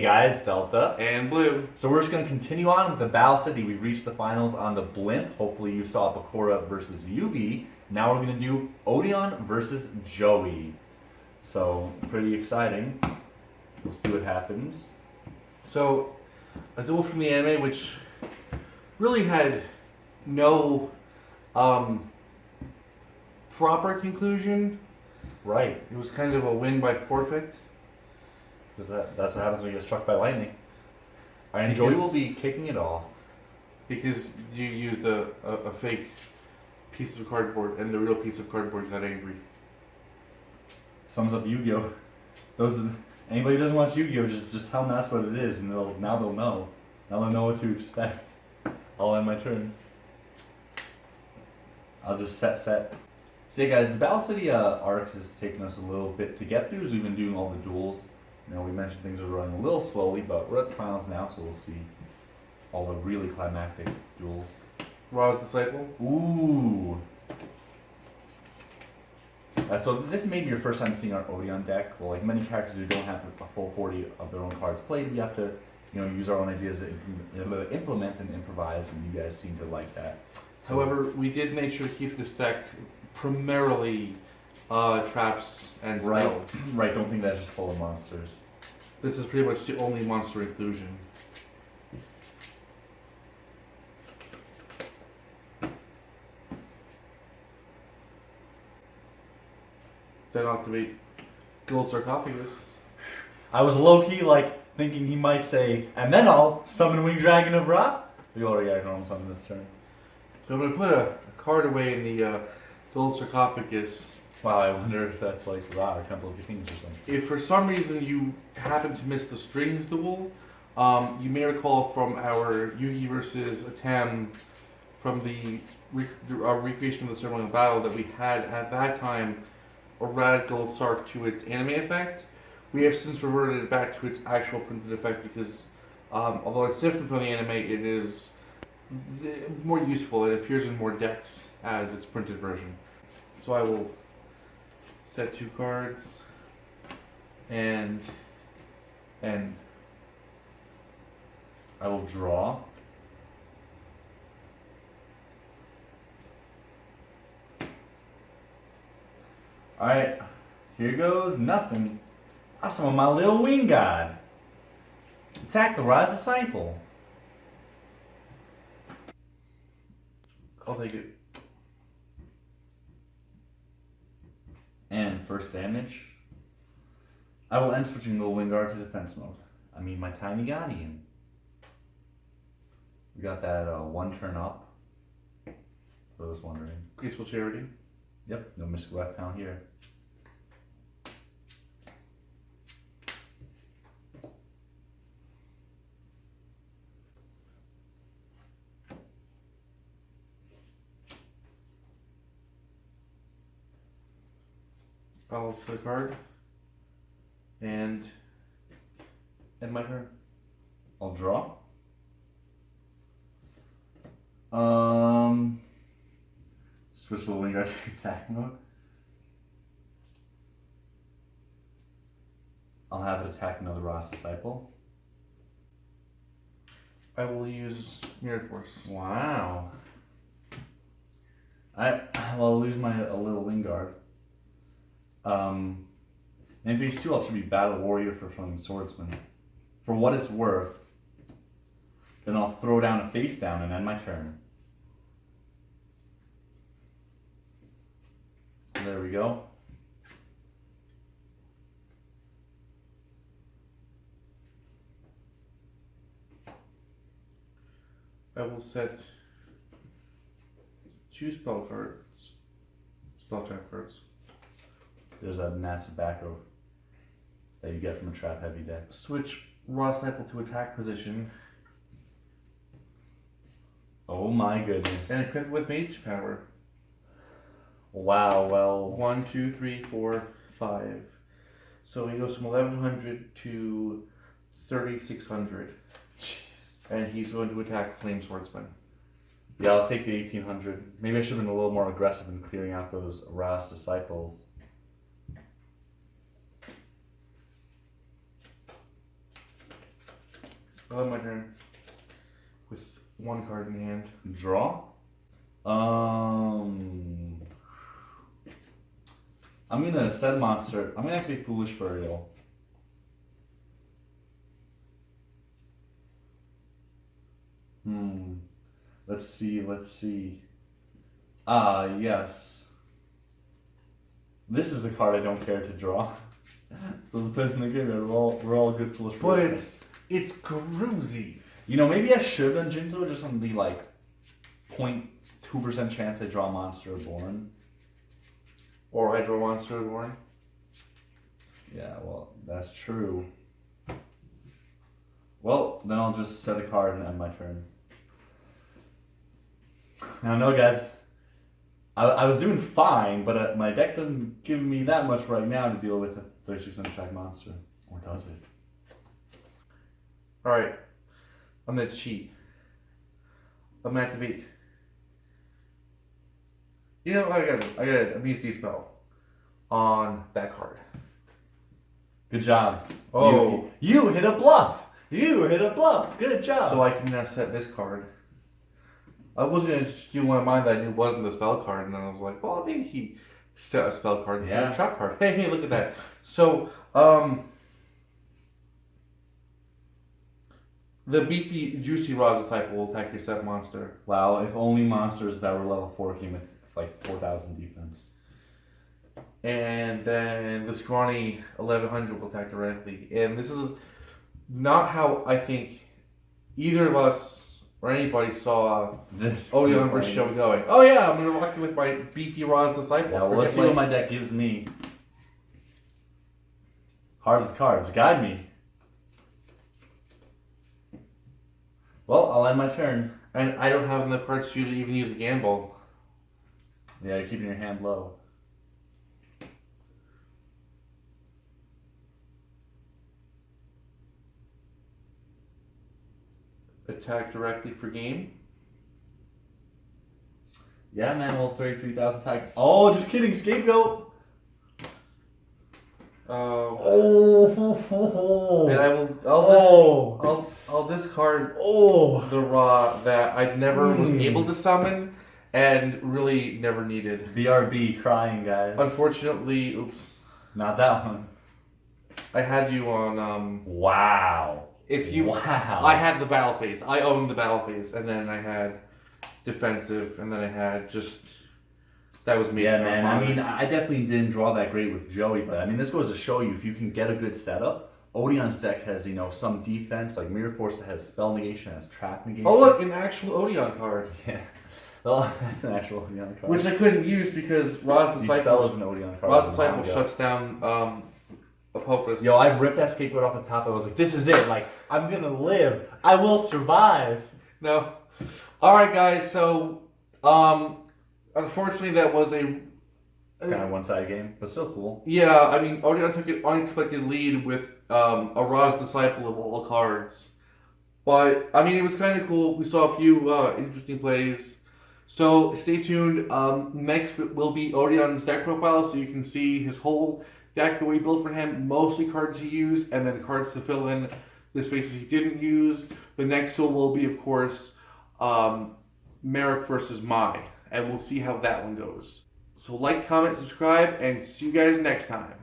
guys, Delta. And Blue. So we're just going to continue on with the Battle City. We've reached the finals on the Blimp. Hopefully you saw Bakura versus Yubi. Now we're going to do Odion versus Joey. So pretty exciting. We'll see what happens. So, a duel from the anime which really had no proper conclusion. Right. It was kind of a win by forfeit. Because that's what happens when you get struck by lightning. And Joey will be kicking it off. Because you used a fake piece of cardboard and the real piece of cardboard got angry. Sums up Yu-Gi-Oh! Anybody who doesn't watch Yu-Gi-Oh! Just tell them that's what it is, and now they'll know. Now they'll know what to expect. I'll end my turn. I'll just set. So yeah, guys, the Battle City arc has taken us a little bit to get through, as we've been doing all the duels. You know, we mentioned things are running a little slowly, but we're at the finals now, so we'll see all the really climactic duels. Ra's Disciple. Ooh. So this may be your first time seeing our Odion deck. Well, like many characters who don't have a full 40 of their own cards played, we have to, use our own ideas to implement and improvise, and you guys seem to like that. So, however, we did make sure to keep this deck primarily traps and spells. Right, don't think that's just full of monsters. This is pretty much the only monster inclusion. Then activate Gold Sarcophagus. I was low-key thinking he might say, and then I'll summon Winged Dragon of Ra. We already got a normal summon this turn. So I'm going to put a card away in the Gold Sarcophagus. Wow, I wonder if that's like Ra or Temple of the Kings or something. If for some reason you happen to miss the Strings duel, you may recall from our Yugi versus Atem from the recreation of the Ceremonial Battle that we had at that time a Rad Gold Sark to its anime effect. We have since reverted it back to its actual printed effect because although it's different from the anime, it is more useful. It appears in more decks as its printed version. So I will set 2 cards and I will draw. Alright, here goes nothing. I summon my little wing god. Attack the Rise Disciple. I'll take it. And first damage. I will end switching Little Wingard to defense mode. I mean my tiny Guardian. We got that 1 turn up. For those wondering. Graceful Charity. Yep, no mystical F count here. I'll set a card and end my turn. I'll draw. Switch Little Wingard to attack mode. I'll have it attack another Ross Disciple. I will use Mirror Force. Wow. I'll lose my a Little Wingard. In phase 2, I'll be Battle Warrior for Flaming Swordsman. For what it's worth, then I'll throw down a face down and end my turn. There we go. I will set 2 spell cards. Spell trap cards. There's a massive back row that you get from a trap heavy deck. Switch Raw Cycle to attack position. Oh my goodness. And equip with Mage Power. Wow, well. 1, 2, 3, 4, 5. So he goes from 1100 to 3600. Jeez. And he's going to attack Flame Swordsman. Yeah, I'll take the 1800. Maybe I should have been a little more aggressive in clearing out those Ras Disciples. I'll have my turn. With one card in hand. Draw. I'm gonna set monster. I'm gonna activate Foolish Burial. Let's see. Ah, yes. This is a card I don't care to draw. So let's put it in the graveyard. We're all good Foolish Burial. But it's Cruzies. You know, maybe I should have done Jinzo just on the like 0.2% chance I draw Monster Reborn. Or I draw Monster Reborn. Yeah, well, that's true. Well, then I'll just set a card and end my turn. I don't know, guys. I was doing fine, but my deck doesn't give me that much right now to deal with a 3600 attack monster. Or does it? Alright. I'm gonna cheat. I'm gonna activate. You know, I got a immunity spell on that card. Good job. Oh. You hit a bluff. You hit a bluff. Good job. So I can now set this card. I was going to do one of mine that I knew wasn't the spell card, and then I was like, well, maybe he set a spell card instead of a trap card. Hey, look at that. So, the beefy, juicy Ra's Disciple will attack your set monster. Wow, if only monsters that were level 4 came with like 4,000 defense. And then the scrawny 1100 will attack directly. And this is not how I think either of us or anybody saw This Odion versus Joey going. Oh yeah, I'm gonna rock it with my beefy Ra's Disciple. Yeah, well, let's see what my deck gives me. Heart of the cards, guide me. Well, I'll end my turn. And I don't have enough cards for you to even use a gamble. Yeah, you're keeping your hand low. Attack directly for game. Yeah, man, well, 33,000 attack. Oh, just kidding, scapegoat. And I'll discard the Ra that I never was able to summon and really never needed. BRB crying, guys. Unfortunately, oops. Not that one. I had you on Wow. Wow. I had the battle phase. I owned the battle phase, and then I had defensive, and then I had just that was me. Yeah, man. I mean, I definitely didn't draw that great with Joey, but I mean, this goes to show you if you can get a good setup. Odion's deck has, you know, some defense, like Mirror Force has spell negation, has trap negation. Oh look, an actual Odion card. Yeah. Well, that's an actual Odion card. Which I couldn't use because Ra's Disciple is an Odion card. Ra's Disciple shuts down Apophis. Yo, I ripped that scapegoat off the top. I was like, this is it. Like, I'm gonna live. I will survive. No. Alright, guys, so unfortunately that was a kind of one-sided game, but still cool. Yeah, I mean, Odion took an unexpected lead with a Ra's Disciple of all cards. But, I mean, it was kind of cool. We saw a few interesting plays. So, stay tuned. Next will be Odion's deck profile, so you can see his whole deck, the way he built for him, mostly cards he used, and then cards to fill in the spaces he didn't use. The next one will be, of course, Merrick versus Mai, and we'll see how that one goes. So like, comment, subscribe, and see you guys next time.